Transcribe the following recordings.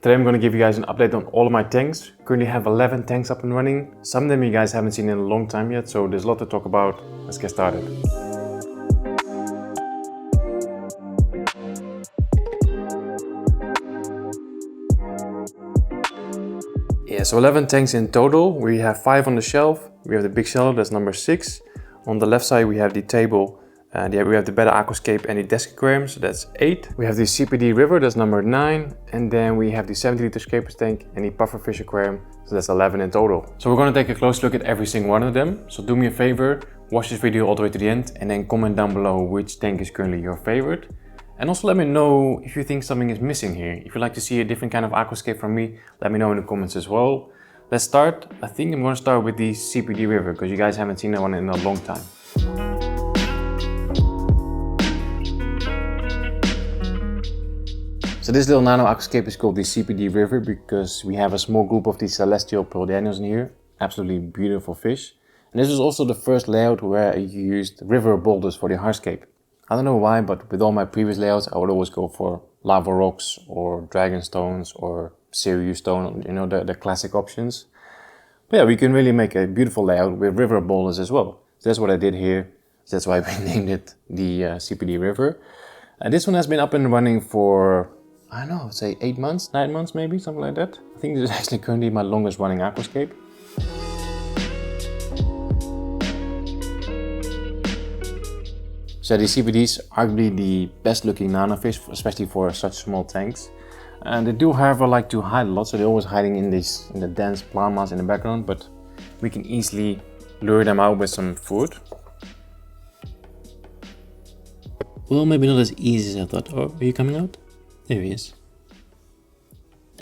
Today I'm going to give you guys an update on all of my tanks. Currently have 11 tanks up and running. Some of them you guys haven't seen in a long time yet, so there's a lot to talk about. Let's get started. Yeah, so 11 tanks in total. We have 5 on the shelf. We have the big shelf, that's number 6. On the left side we have the table. We have the Betta Aquascape and the desk aquarium, so that's 8. We have the CPD River, that's number 9. And then we have the 70-liter Scapers tank and the Pufferfish aquarium, so that's 11 in total. So we're going to take a close look at every single one of them. So do me a favor, watch this video all the way to the end and then comment down below which tank is currently your favorite. And also let me know if you think something is missing here. If you'd like to see a different kind of aquascape from me, let me know in the comments as well. Let's start. I think I'm going to start with the CPD River because you guys haven't seen that one in a long time. So this little nano aquascape is called the CPD River because we have a small group of these celestial pearl daniels in here. Absolutely beautiful fish. And this is also the first layout where I used river boulders for the hardscape. I don't know why, but with all my previous layouts I would always go for lava rocks or dragon stones or Sirius stone, you know, the classic options. But yeah, we can really make a beautiful layout with river boulders as well. So that's what I did here. So that's why we named it the CPD River. And this one has been up and running for, I don't know, I'd say 8 months, 9 months maybe, something like that. I think this is actually currently my longest running aquascape. So the CPDs are arguably the best looking nano fish, especially for such small tanks. And they do, however, like to hide a lot, so they're always hiding in the dense plant mass in the background, but we can easily lure them out with some food. Well, maybe not as easy as I thought. Oh, are you coming out? There he is.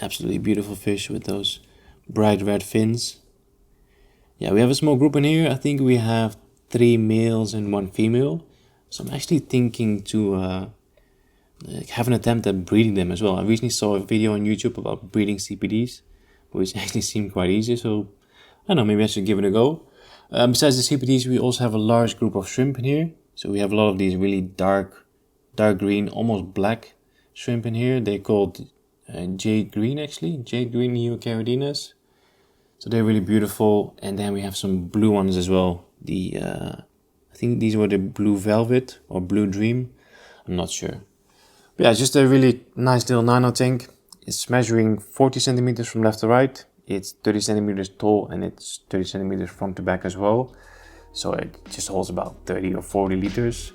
Absolutely beautiful fish with those bright red fins. Yeah, we have a small group in here. I think we have 3 males and 1 female. So I'm actually thinking to have an attempt at breeding them as well. I recently saw a video on YouTube about breeding CPDs, which actually seemed quite easy. So I don't know, maybe I should give it a go. Besides the CPDs, we also have a large group of shrimp in here. So we have a lot of these really dark green, almost black shrimp in here. They're called jade green actually, jade green Neocaridinus. So they're really beautiful. And then we have some blue ones as well. I think these were the blue velvet or blue dream. I'm not sure. But yeah, it's just a really nice little nano tank. It's measuring 40 centimeters from left to right. It's 30 centimeters tall and it's 30 centimeters front to back as well. So it just holds about 30 or 40 liters.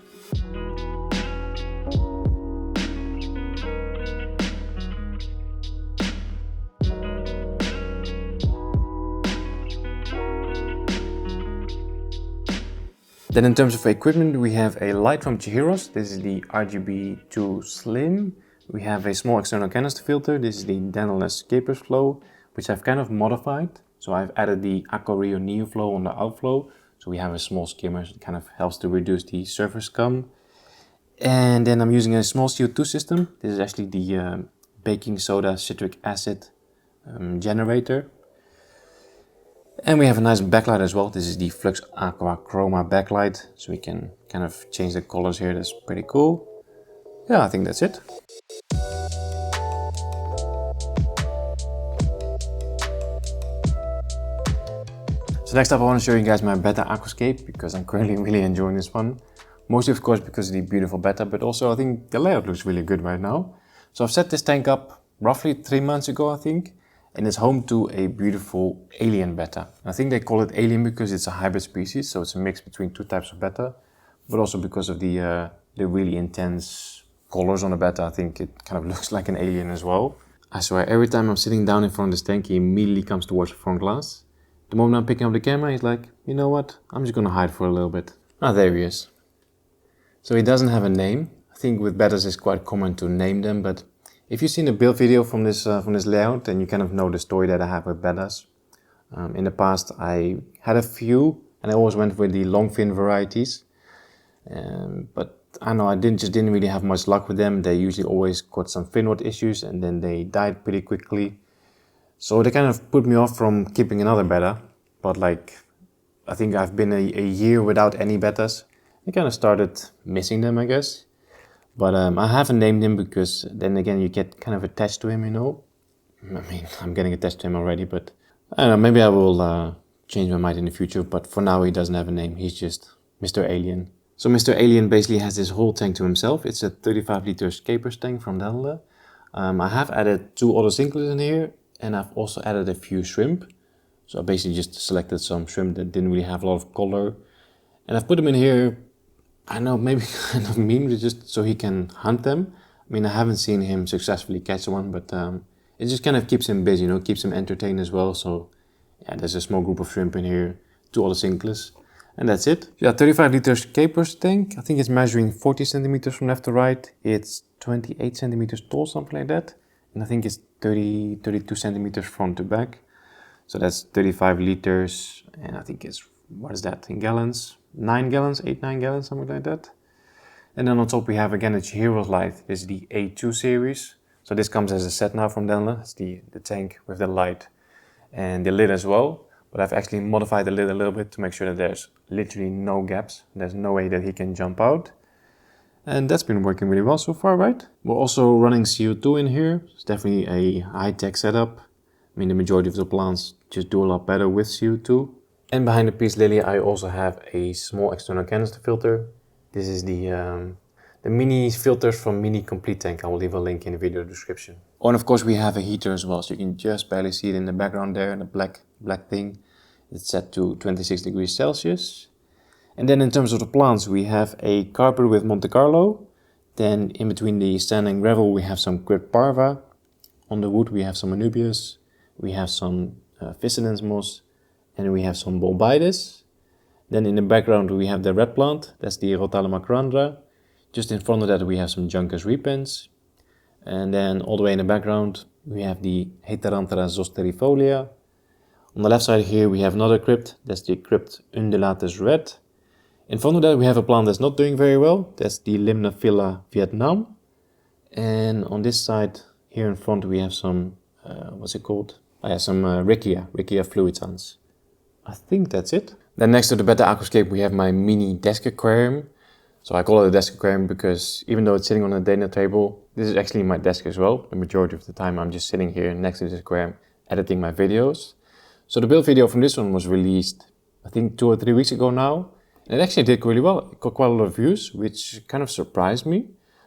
Then in terms of equipment, we have a light from Chihiros. This is the RGB2 Slim. We have a small external canister filter. This is the Danilus Scapers Flow, which I've kind of modified. So I've added the AquaRio Neo Flow on the outflow. So we have a small skimmer, so it kind of helps to reduce the surface scum. And then I'm using a small CO2 system. This is actually the baking soda citric acid generator. And we have a nice backlight as well. This is the Flux Aqua Chroma backlight. So we can kind of change the colors here. That's pretty cool. Yeah, I think that's it. So next up I want to show you guys my Betta Aquascape because I'm currently really enjoying this one. Mostly of course because of the beautiful Betta, but also I think the layout looks really good right now. So I've set this tank up roughly 3 months ago I think. And it's home to a beautiful alien Betta. I think they call it alien because it's a hybrid species, so it's a mix between 2 types of Betta, but also because of the really intense colors on the Betta, I think it kind of looks like an alien as well. I swear, every time I'm sitting down in front of this tank, he immediately comes towards the front glass. The moment I'm picking up the camera, he's like, you know what, I'm just gonna hide for a little bit. Ah, there he is. So he doesn't have a name. I think with Bettas it's quite common to name them, but if you've seen the build video from this layout, then you kind of know the story that I have with Bettas. In the past I had a few and I always went with the long fin varieties. But I know I didn't really have much luck with them. They usually always got some fin rot issues and then they died pretty quickly. So they kind of put me off from keeping another Betta. But like, I think I've been a year without any Bettas. I kind of started missing them, I guess. But I haven't named him because then again you get kind of attached to him, you know. I mean, I'm getting attached to him already, but I don't know, maybe I will change my mind in the future, but for now he doesn't have a name, he's just Mr. Alien. So Mr. Alien basically has this whole tank to himself. It's a 35 liters Capers tank from Danele. I have added 2 autosinclers in here, and I've also added a few shrimp. So I basically just selected some shrimp that didn't really have a lot of color, and I've put them in here, I don't know, maybe kind of meme, just so he can hunt them. I mean, I haven't seen him successfully catch one, but it just kind of keeps him busy, you know, keeps him entertained as well. So yeah, there's a small group of shrimp in here, 2 autosinclers, and that's it. Yeah, 35 liters Capers tank. I think it's measuring 40 centimeters from left to right. It's 28 centimeters tall, something like that. And I think it's 32 centimeters front to back. So that's 35 liters, and I think it's, what is that, in gallons? 9 gallons, 9 gallons, something like that. And then on top we have again a Chihiro's light. This is the A2 series. So this comes as a set now from Danele. It's the tank with the light and the lid as well. But I've actually modified the lid a little bit to make sure that there's literally no gaps. There's no way that he can jump out. And that's been working really well so far, right? We're also running CO2 in here. It's definitely a high-tech setup. I mean, the majority of the plants just do a lot better with CO2. And behind the Peace Lily I also have a small external canister filter. This is the mini filters from Mini Complete Tank. I will leave a link in the video description. Oh, and of course we have a heater as well, so you can just barely see it in the background there, the black thing. It's set to 26 degrees Celsius. And then in terms of the plants, we have a carpet with Monte Carlo. Then in between the sand and gravel we have some Crypt Parva. On the wood we have some Anubias. We have some Physidens moss. And we have some Bolbitis. Then in the background we have the red plant, that's the Rotala macrandra. Just in front of that we have some Juncus repens. And then all the way in the background we have the Heteranthera zosterifolia. On the left side here we have another crypt, that's the Crypt undulatus red. In front of that we have a plant that's not doing very well, that's the Limnaphila Vietnam. And on this side here in front we have some, what's it called? Oh yeah, some Riccia fluitans. I think that's it. Then next to the Betta Aquascape we have my mini desk aquarium. So I call it a desk aquarium because even though it's sitting on a dinner table, this is actually my desk as well. The majority of the time I'm just sitting here next to this aquarium editing my videos. So the build video from this one was released I think 2 or 3 weeks ago now. And it actually did really well. It got quite a lot of views, which kind of surprised me.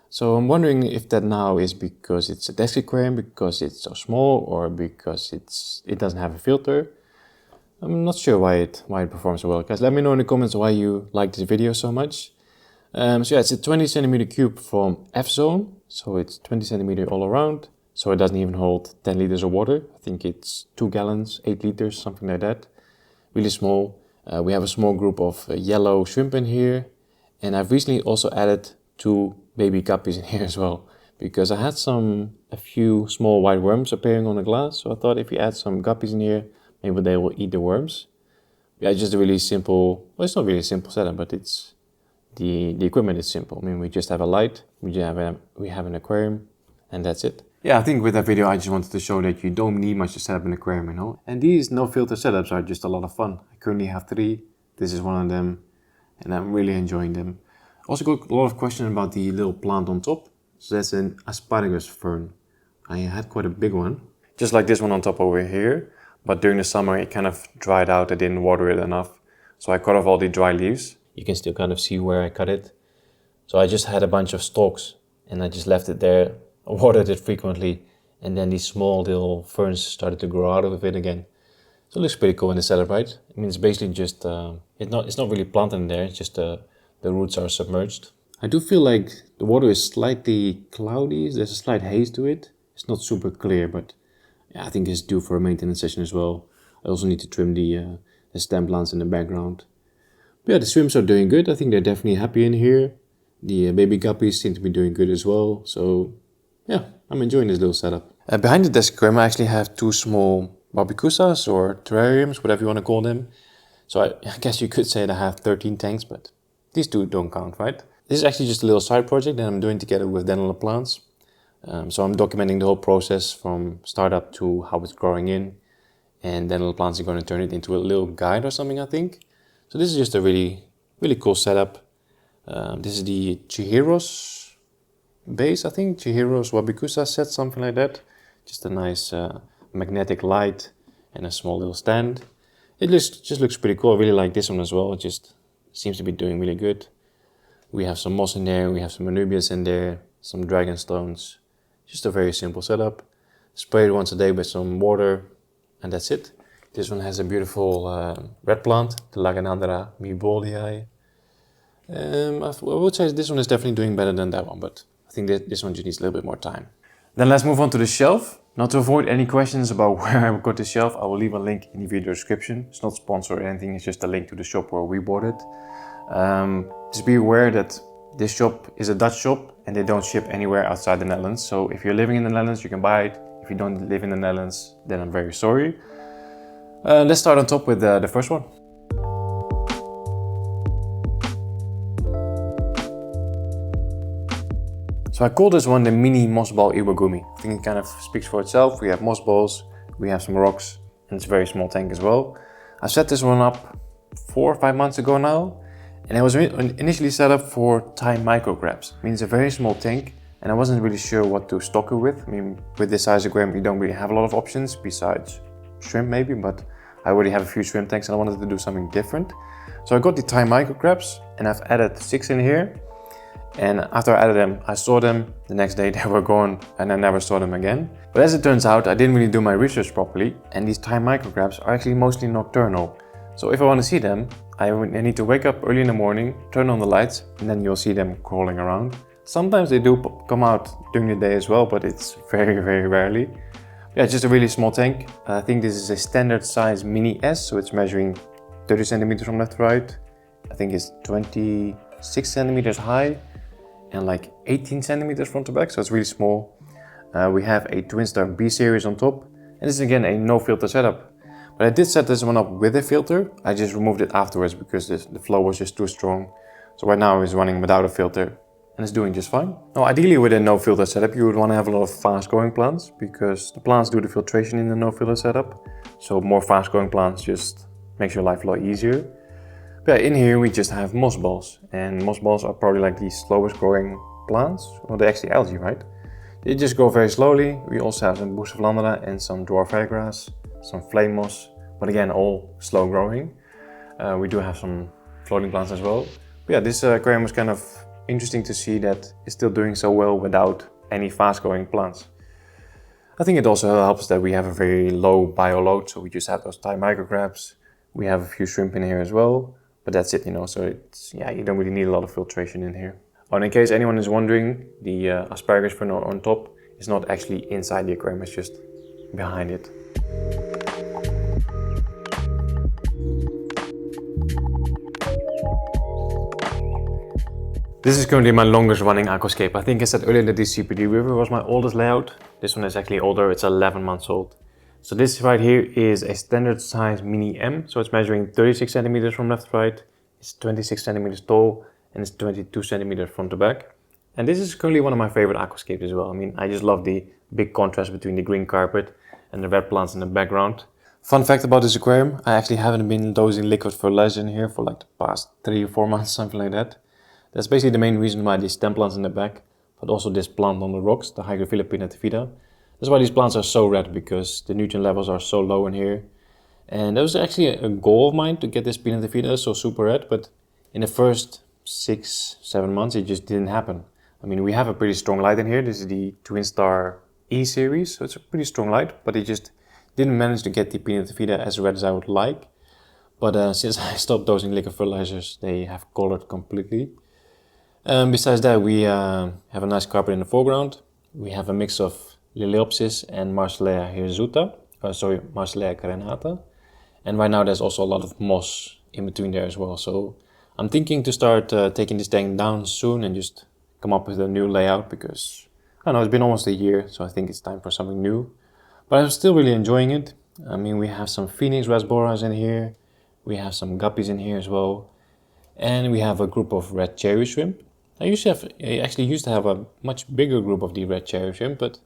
So I'm wondering if that now is because it's a desk aquarium, because it's so small, or because it doesn't have a filter. I'm not sure why it performs so well. Guys, let me know in the comments why you like this video so much. So yeah, it's a 20 centimeter cube from F-Zone. So it's 20 centimeter all around. So it doesn't even hold 10 liters of water. I think it's 2 gallons, 8 liters, something like that. Really small. We have a small group of yellow shrimp in here. And I've recently also added 2 baby guppies in here as well. Because I had a few small white worms appearing on the glass. So I thought if you add some guppies in here, maybe they will eat the worms. Yeah, just a really simple, well, it's not really a simple setup, but it's, the equipment is simple. I mean, we just have a light, we have an aquarium, and that's it. Yeah, I think with that video I just wanted to show that you don't need much to set up an aquarium, you know. And these no filter setups are just a lot of fun. I currently have 3, this is one of them, and I'm really enjoying them. Also got a lot of questions about the little plant on top. So that's an asparagus fern. I had quite a big one, just like this one on top over here. But during the summer it kind of dried out, I didn't water it enough. So I cut off all the dry leaves. You can still kind of see where I cut it. So I just had a bunch of stalks and I just left it there. I watered it frequently and then these small little ferns started to grow out of it again. So it looks pretty cool in the setup, right? I mean, it's basically just, it's not really planted in there, it's just the roots are submerged. I do feel like the water is slightly cloudy, there's a slight haze to it. It's not super clear, but yeah, I think it's due for a maintenance session as well. I also need to trim the stem plants in the background. But yeah, the shrimps are doing good. I think they're definitely happy in here. The baby guppies seem to be doing good as well. So yeah, I'm enjoying this little setup. Behind the desk aquarium I actually have 2 small Barbicusas or terrariums, whatever you want to call them. So I guess you could say that I have 13 tanks, but these 2 don't count, right? This is actually just a little side project that I'm doing together with Danele Plants. So I'm documenting the whole process from startup to how it's growing in, and Danele Plants are going to turn it into a little guide or something, I think. So this is just a really, really cool setup. This is the Chihiro's base, I think. Chihiro's Wabicusa set, something like that. Just a nice magnetic light and a small little stand. It just looks pretty cool. I really like this one as well. It just seems to be doing really good. We have some moss in there, we have some Anubias in there, some dragon stones. Just a very simple setup. Spray it once a day with some water, and that's it. This one has a beautiful red plant, the Laganandra miboldiae. I would say this one is definitely doing better than that one, but I think that this one just needs a little bit more time. Then let's move on to the shelf. Not to avoid any questions about where I got the shelf, I will leave a link in the video description. It's not sponsored or anything, it's just a link to the shop where we bought it. Just be aware that this shop is a Dutch shop and they don't ship anywhere outside the Netherlands. So if you're living in the Netherlands, you can buy it. If you don't live in the Netherlands, then I'm very sorry. Let's start on top with the first one. So I call this one the mini moss ball iwagumi. I think it kind of speaks for itself. We have moss balls, we have some rocks, and it's a very small tank as well. I set this one up 4 or 5 months ago now, and it was initially set up for Thai micro crabs. I mean, it's a very small tank, and I wasn't really sure what to stock it with. I mean, with this size aquarium, you don't really have a lot of options besides shrimp maybe, but I already have a few shrimp tanks and I wanted to do something different. So I got the Thai micro crabs, and I've added 6 in here. And after I added them, I saw them. The next day they were gone and I never saw them again. But as it turns out, I didn't really do my research properly, and these Thai micro crabs are actually mostly nocturnal. So if I want to see them, I need to wake up early in the morning, turn on the lights, and then you'll see them crawling around. Sometimes they do come out during the day as well, but it's very, very rarely. Yeah, it's just a really small tank. I think this is a standard size mini S, so it's measuring 30 centimeters from left to right. I think it's 26 centimeters high and like 18 centimeters front to back, so it's really small. We have a Twinstar B series on top, and this is again a no filter setup. But I did set this one up with a filter. I just removed it afterwards because the flow was just too strong. So right now it's running without a filter and it's doing just fine. Now ideally with a no filter setup you would want to have a lot of fast growing plants, because the plants do the filtration in the no filter setup. So more fast growing plants just makes your life a lot easier. But yeah, in here we just have moss balls, and moss balls are probably like the slowest growing plants. Well, they're actually algae, right? They just grow very slowly. We also have some Bucephalandra and some dwarf firegrass, some flame moss, but again all slow growing. We do have some floating plants as well. But yeah, this aquarium was kind of interesting to see that it's still doing so well without any fast growing plants. I think it also helps that we have a very low bio load, so we just have those Thai micro crabs. We have a few shrimp in here as well, but that's it, you know, so it's, yeah, you don't really need a lot of filtration in here. Oh, and in case anyone is wondering, the asparagus fern on top is not actually inside the aquarium, it's just behind it. This is currently my longest running aquascape. I think I said earlier that the CPD River was my oldest layout. This one is actually older, it's 11 months old. So this right here is a standard size mini M. So it's measuring 36 centimeters from left to right. It's 26 centimeters tall and it's 22 centimeters front to back. And this is currently one of my favorite aquascapes as well. I mean, I just love the big contrast between the green carpet and the red plants in the background. Fun fact about this aquarium, I actually haven't been dosing liquid fertilizer in here for like the past 3 or 4 months, something like that. That's basically the main reason why these stem plants in the back, but also this plant on the rocks, the Hygrophila pinnatifida. That's why these plants are so red, because the nutrient levels are so low in here. And that was actually a goal of mine to get this pinnatifida so super red, but in the first 6-7 months it just didn't happen. I mean, we have a pretty strong light in here. This is the Twinstar E series, so it's a pretty strong light, but it just didn't manage to get the pinnatifida as red as I would like. But since I stopped dosing liquid fertilizers, they have colored completely. Besides that, we have a nice carpet in the foreground. We have a mix of Liliopsis and Marsilea hirsuta, Marsilea carinata. And right now there's also a lot of moss in between there as well. So I'm thinking to start taking this tank down soon and just come up with a new layout, because I don't know, it's been almost a year, so I think it's time for something new. But I'm still really enjoying it. I mean, we have some Phoenix rasboras in here. We have some guppies in here as well. And we have a group of red cherry shrimp. I actually used to have a much bigger group of the red cherry shrimp, but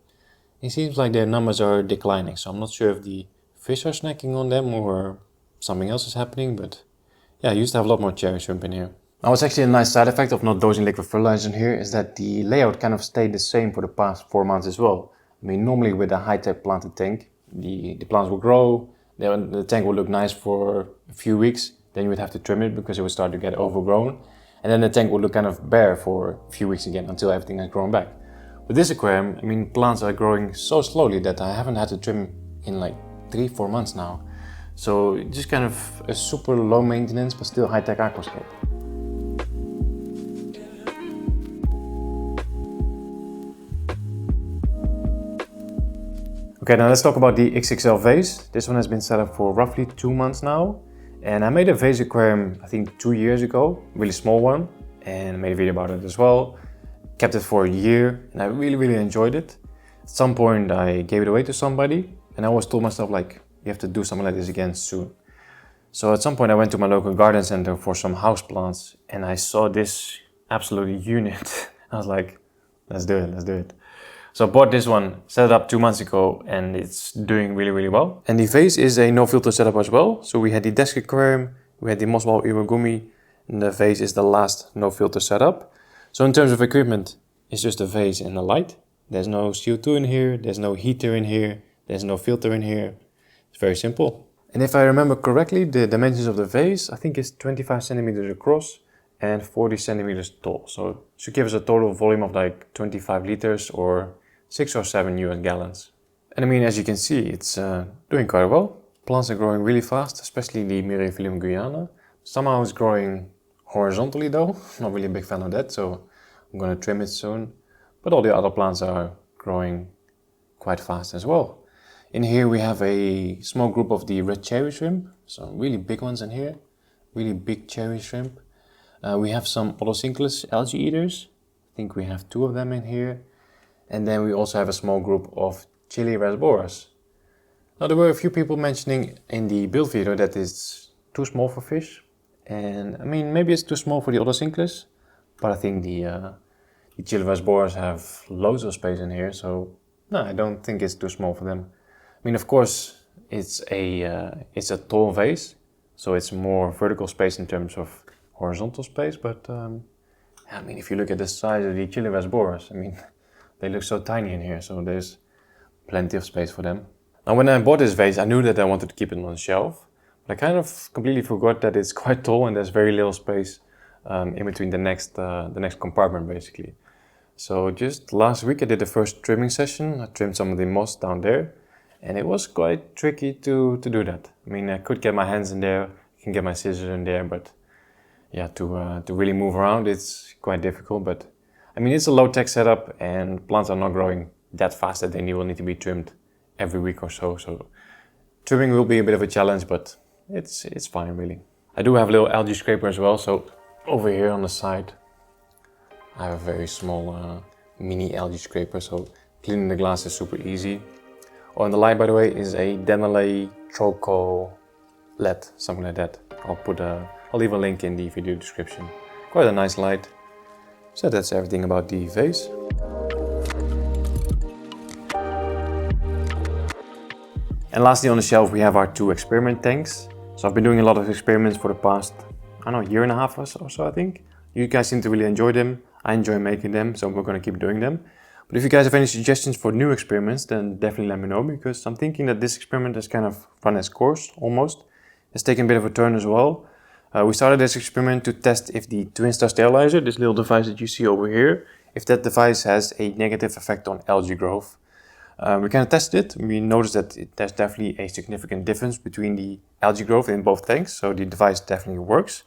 it seems like their numbers are declining. So I'm not sure if the fish are snacking on them or something else is happening, but yeah, I used to have a lot more cherry shrimp in here. Now, what's actually a nice side effect of not dosing liquid fertilizer in here is that the layout kind of stayed the same for the past 4 months as well. I mean, normally with a high-tech planted tank, the plants will grow, the tank will look nice for a few weeks, then you would have to trim it because it would start to get overgrown, and then the tank would look kind of bare for a few weeks again until everything has grown back. With this aquarium, I mean, plants are growing so slowly that I haven't had to trim in like 3-4 months now. So just kind of a super low maintenance but still high-tech aquascape. Okay, now let's talk about the XXL vase. This one has been set up for roughly 2 months now. And I made a vase aquarium, I think 2 years ago, really small one. And I made a video about it as well. Kept it for a year and I really enjoyed it. At some point I gave it away to somebody and I always told myself like, you have to do something like this again soon. So at some point I went to my local garden center for some houseplants and I saw this absolute unit. I was like, let's do it. So I bought this one, set it up 2 months ago and it's doing really well. And the vase is a no filter setup as well. So we had the desk aquarium, we had the Mossball Iwagumi, and the vase is the last no filter setup. So in terms of equipment, it's just a vase and a light. There's no CO2 in here, there's no heater in here, there's no filter in here. It's very simple. And if I remember correctly, the dimensions of the vase, I think it's 25 centimeters across and 40 centimeters tall. So it should give us a total volume of like 25 liters or 6 or 7 US gallons. And I mean, as you can see, it's doing quite well. Plants are growing really fast, especially the Myriophyllum guyana. Somehow it's growing horizontally though. Not really a big fan of that, so I'm gonna trim it soon. But all the other plants are growing quite fast as well. In here we have a small group of the red cherry shrimp. Some really big ones in here. Really big cherry shrimp. We have some Otocinclus algae eaters. I think we have 2 of them in here. And then we also have a small group of Chili rasboras. Now there were a few people mentioning in the build video that it's too small for fish. And I mean, maybe it's too small for the Otocinclus, but I think the Chili rasboras have loads of space in here, so no, I don't think it's too small for them. I mean, of course, it's a tall vase, so it's more vertical space in terms of horizontal space, but I mean, if you look at the size of the Chili rasboras, I mean, they look so tiny in here, so there's plenty of space for them. Now, when I bought this vase, I knew that I wanted to keep it on the shelf, but I kind of completely forgot that it's quite tall and there's very little space in between the next compartment, basically. So just last week I did the first trimming session. I trimmed some of the moss down there, and it was quite tricky to do that. I mean, I could get my hands in there, I can get my scissors in there, but yeah, to really move around, it's quite difficult. But I mean, it's a low-tech setup and plants are not growing that fast that they will need to be trimmed every week or so. So trimming will be a bit of a challenge, but it's fine really. I do have a little algae scraper as well. So over here on the side, I have a very small mini algae scraper. So cleaning the glass is super easy. Oh, and the light, by the way, is a Denali Troco LED, something like that. I'll leave a link in the video description. Quite a nice light. So that's everything about the vase. And lastly on the shelf we have our 2 experiment tanks. So I've been doing a lot of experiments for the past, I don't know, year and a half or so I think. You guys seem to really enjoy them. I enjoy making them, so we're going to keep doing them. But if you guys have any suggestions for new experiments, then definitely let me know, because I'm thinking that this experiment has kind of run its course almost. It's taken a bit of a turn as well. We started this experiment to test if the TwinStar sterilizer, this little device that you see over here, if that device has a negative effect on algae growth. We kind of tested it. We noticed that there's definitely a significant difference between the algae growth in both tanks, so the device definitely works.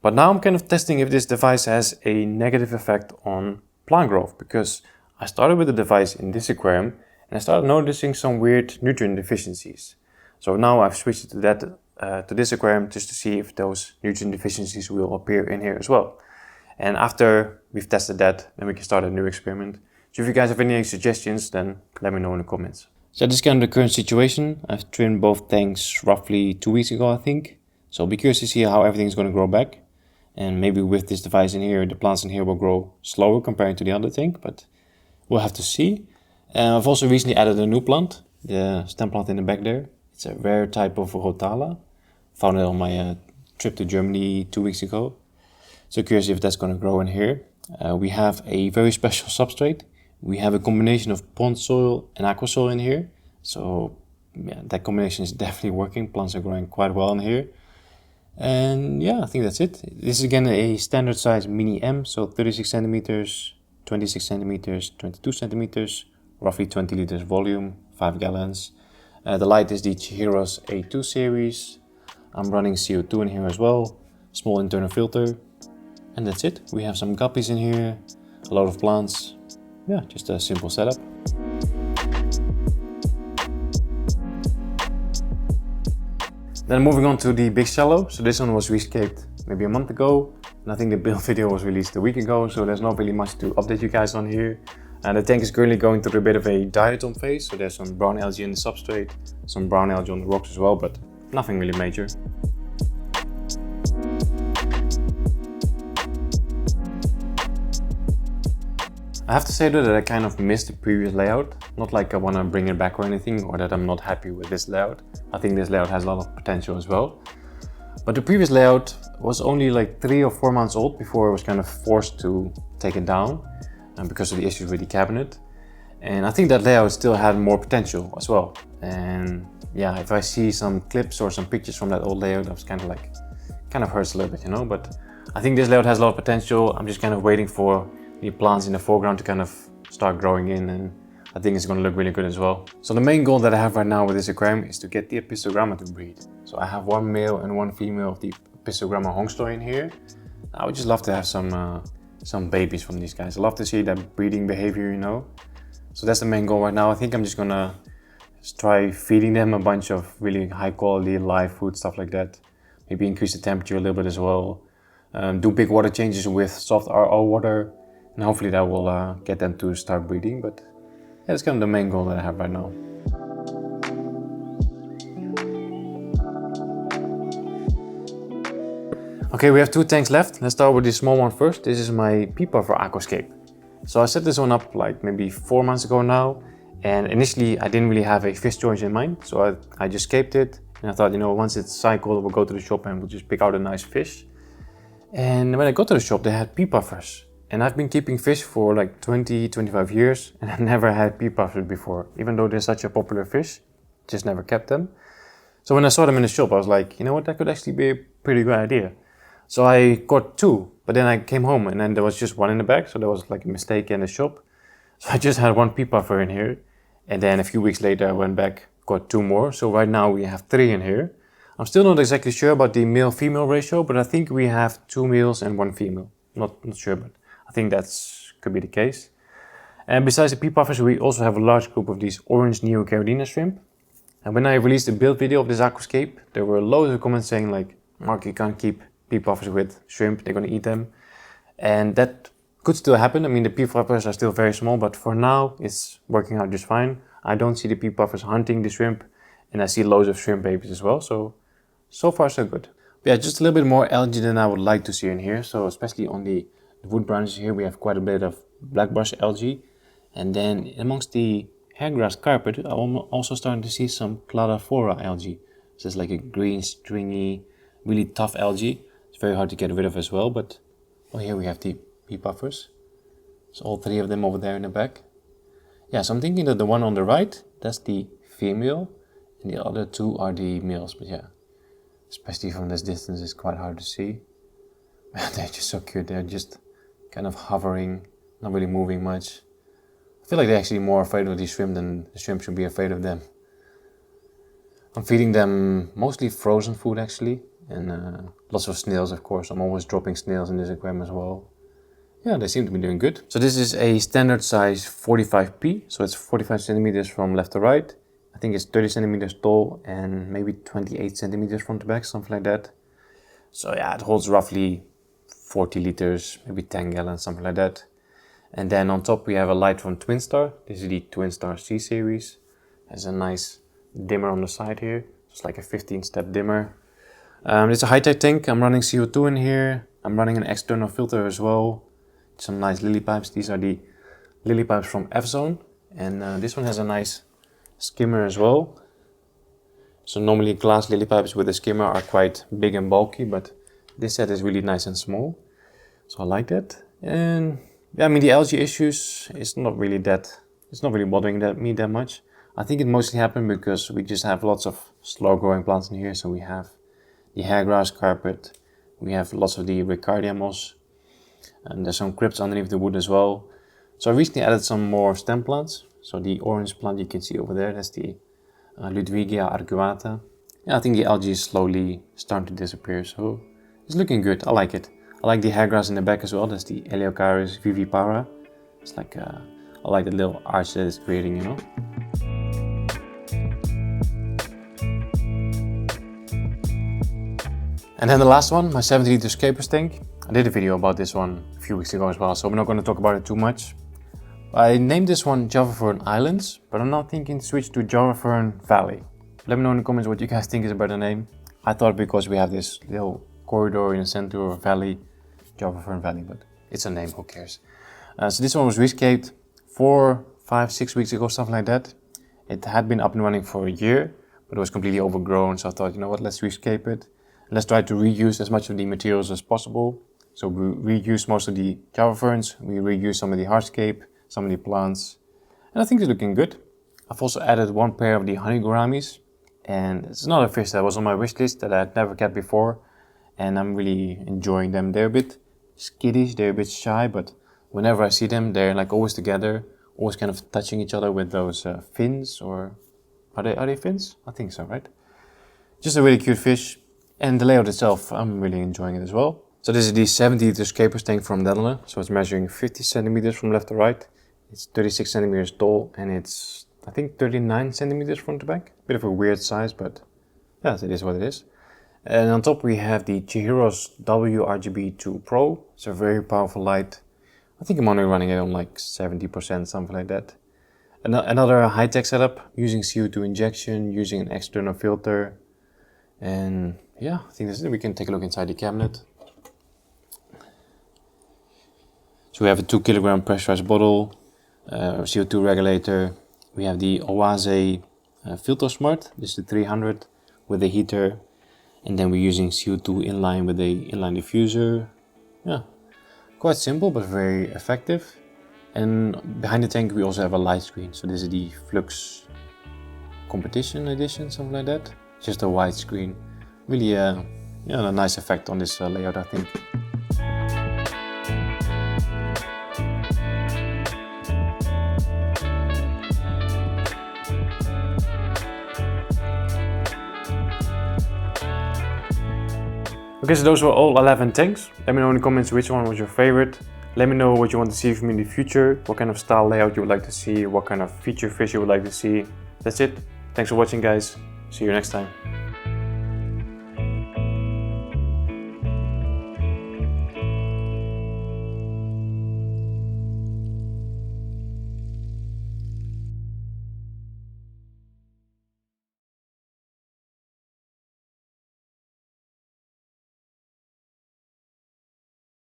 But now I'm kind of testing if this device has a negative effect on plant growth, because I started with the device in this aquarium and I started noticing some weird nutrient deficiencies. So now I've switched it to that to this aquarium just to see if those nutrient deficiencies will appear in here as well. And after we've tested that, then we can start a new experiment. So if you guys have any suggestions, then let me know in the comments. So this is kind of the current situation. I've trimmed both tanks roughly 2 weeks ago, I think. So I'll be curious to see how everything is going to grow back. And maybe with this device in here, the plants in here will grow slower compared to the other tank, but we'll have to see. I've also recently added a new plant, the stem plant in the back there. It's a rare type of Rotala. Found it on my trip to Germany 2 weeks ago. So curious if that's going to grow in here. We have a very special substrate We have a combination of pond soil and aqua soil in here. So yeah, that combination is definitely working. Plants are growing quite well in here. And yeah, I think that's it. This is again a standard size mini M, so 36 centimeters, 26 centimeters, 22 centimeters, roughly 20 liters volume, 5 gallons. The light is the Chihiros A2 series. I'm running CO2 in here as well, small internal filter. And that's it. We have some guppies in here, a lot of plants. Yeah, just a simple setup. Then moving on to the big shallow. So this one was rescaped maybe a month ago. And I think the build video was released a week ago, so there's not really much to update you guys on here. And the tank is currently going through a bit of a diatom phase. So there's some brown algae in the substrate, some brown algae on the rocks as well, but nothing really major. I have to say though that I kind of missed the previous layout. Not like I want to bring it back or anything, or that I'm not happy with this layout. I think this layout has a lot of potential as well. But the previous layout was only like 3 or 4 months old before I was kind of forced to take it down because of the issues with the cabinet. And I think that layout still had more potential as well. And yeah, if I see some clips or some pictures from that old layout, I was kind of hurts a little bit, you know. But I think this layout has a lot of potential. I'm just kind of waiting for the plants in the foreground to kind of start growing in, and I think it's going to look really good as well. So the main goal that I have right now with this aquarium is to get the Apistogramma to breed. So I have 1 male and 1 female of the Apistogramma hongstoi in here. I would just love to have some babies from these guys. I love to see that breeding behavior, you know. So that's the main goal right now. I think I'm just gonna try feeding them a bunch of really high quality live food, stuff like that. Maybe increase the temperature a little bit as well. Do big water changes with soft RO water. And hopefully that will get them to start breeding, but yeah, that's kind of the main goal that I have right now. Okay, we have 2 tanks left. Let's start with the small one first. This is my pea puffer aquascape. So I set this one up like maybe 4 months ago now, and initially I didn't really have a fish choice in mind, so I just scaped it, and I thought, you know, once it's cycled, we'll go to the shop and we'll just pick out a nice fish. And when I got to the shop, they had pea puffers. And I've been keeping fish for like 20-25 years, and I never had pea puffers before. Even though they're such a popular fish, just never kept them. So when I saw them in the shop, I was like, you know what, that could actually be a pretty good idea. So I got 2, but then I came home and then there was just 1 in the bag, so there was like a mistake in the shop. So I just had 1 pea puffer in here, and then a few weeks later I went back, got 2 more. So right now we have 3 in here. I'm still not exactly sure about the male-female ratio, but I think we have 2 males and 1 female. Not sure, but I think that could be the case. And besides the pea puffers, we also have a large group of these orange Neocaridina shrimp. And when I released the build video of this aquascape, there were loads of comments saying like, Mark, you can't keep pea puffers with shrimp, they're gonna eat them. And that could still happen. I mean, the pea puffers are still very small, but for now it's working out just fine. I don't see the pea puffers hunting the shrimp, and I see loads of shrimp babies as well. So far so good. But yeah, just a little bit more algae than I would like to see in here. So especially on the wood branches here, we have quite a bit of black brush algae. And then amongst the hairgrass carpet, I'm also starting to see some Cladophora algae. So it's like a green, stringy, really tough algae. It's very hard to get rid of as well, but here we have the pea puffers. So all 3 of them over there in the back. Yeah, so I'm thinking that the one on the right, that's the female, and the other 2 are the males. But yeah, especially from this distance, it's quite hard to see. They're just so cute. They're just kind of hovering, not really moving much. I feel like they're actually more afraid of the shrimp than the shrimp should be afraid of them. I'm feeding them mostly frozen food actually, and lots of snails of course. I'm always dropping snails in this aquarium as well. Yeah, they seem to be doing good. So this is a standard size 45p, so it's 45 centimeters from left to right. I think it's 30 centimeters tall and maybe 28 centimeters from the back, something like that. So yeah, it holds roughly 40 liters, maybe 10 gallons, something like that. And then on top we have a light from Twinstar. This is the Twinstar C series. There's a nice dimmer on the side here. It's like a 15-step dimmer. It's a high-tech tank. I'm running CO2 in here. I'm running an external filter as well. Some nice lily pipes. These are the lily pipes from F-Zone. And this one has a nice skimmer as well. So normally glass lily pipes with a skimmer are quite big and bulky, but this set is really nice and small. So I like that. And Yeah, I mean the algae issues, it's not really bothering me that much. I think it mostly happened because we just have lots of slow growing plants in here. So we have the hairgrass carpet, we have lots of the Ricardia moss, and there's some crypts underneath the wood as well. So I recently added some more stem plants. So the orange plant you can see over there, that's the Ludwigia arcuata. Yeah, I think the algae is slowly starting to disappear, so it's looking good. I like it. I like the hairgrass in the back as well. That's the Eleocharis vivipara. It's like I like the little arch that it's creating, you know. And then the last one, my 70-liter Scapers tank. I did a video about this one a few weeks ago as well, so we're not going to talk about it too much. I named this one Java Fern Islands, but I'm now thinking to switch to Java Fern Valley. Let me know in the comments what you guys think is a better name. I thought because we have this little corridor in the center of valley, Java Fern Valley, but it's a name, who cares. So this one was rescaped 4, 5, 6 weeks ago, something like that. It had been up and running for a year, but it was completely overgrown, so I thought, you know what, let's rescape it. Let's try to reuse as much of the materials as possible. So we reuse most of the Java ferns, we reuse some of the hardscape, some of the plants, and I think it's looking good. I've also added one pair of the honey gouramis, and it's another fish that was on my wish list that I had never kept before, and I'm really enjoying them. They're a bit skittish, they're a bit shy, but whenever I see them, they're like always together, always kind of touching each other with those fins, or are they fins? I think so, right? Just a really cute fish. And the layout itself, I'm really enjoying it as well. So this is the 70-liter Scapers tank from Daedalus. So it's measuring 50 centimeters from left to right. It's 36 centimeters tall, and it's, I think, 39 centimeters front to back. Bit of a weird size, but yeah, it is what it is. And on top we have the Chihiros WRGB2 Pro. It's a very powerful light. I think I'm only running it on like 70%, something like that. Another high-tech setup, using CO2 injection, using an external filter. And yeah, I think this is it. We can take a look inside the cabinet. So we have a 2 kilogram pressurized bottle, CO2 regulator. We have the Oase Filter Smart, this is the 300 with a heater. And then we're using CO2 inline with a inline diffuser. Yeah, quite simple but very effective. And behind the tank we also have a light screen. So this is the Flux Competition Edition, something like that. Just a wide screen. Really a nice effect on this layout, I think. Okay, so those were all 11 tanks. Let me know in the comments which one was your favorite. Let me know what you want to see from me in the future, what kind of style layout you would like to see, what kind of feature fish you would like to see. That's it. Thanks for watching, guys. See you next time.